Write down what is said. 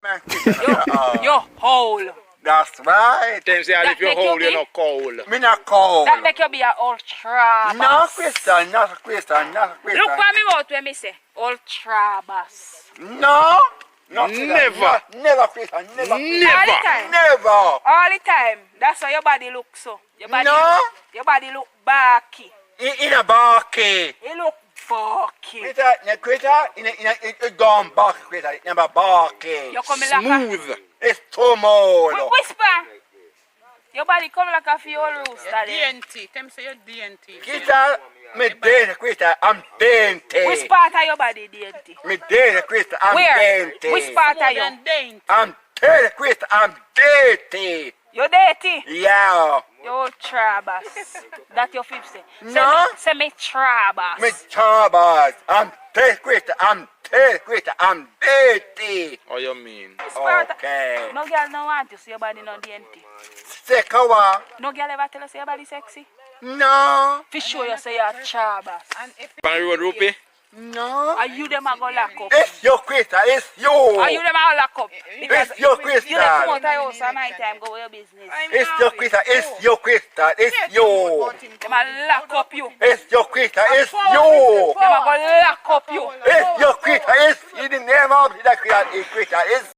Man, Yo, hole. that's right. Them say That if you make hold, you you be- no cold. Me not cold. That make you be a ultra No bass. question, not a question, not a question. Look for me mouth when me say ultra bass. No. Not Never. Never question, never. All the time. Never. All the time. That's why your body look so. Your body No. Your body look barky. In a barky. It look barky. It's gone barky, it's never barky. You come like a Smooth. It's too much. whisper. Your body come like a fuel rooster. then. DNT. Them say you're DNT. Kita, me daily question, I'm dainty. Which part of your body, DNT? Me daily question, I'm Where? dainty. Which part of you? And dainty. I'm daily question, I'm dainty. You dirty. Yeah. You ultra bass. That your fib say. No. Say me trabas. Me chabas, I'm daily question, I'm daily question, I'm dainty. What you mean? Okay. No girl no want you see your body no DNT. Sekawa. No girl ever tell you say your body sexy. No. For sure you say you're trabas. And if Pan road, Rupee? No. Are you them a go lock up? It's your question, it's you. Are you them a lock up? Because It's your you question. dey come out of your house at night time go your business. It's your question, it's your question, it's you. Them a lock up you. It's your question, it's you. Them a go lock up you. It's your question, it's in the name of the question, it's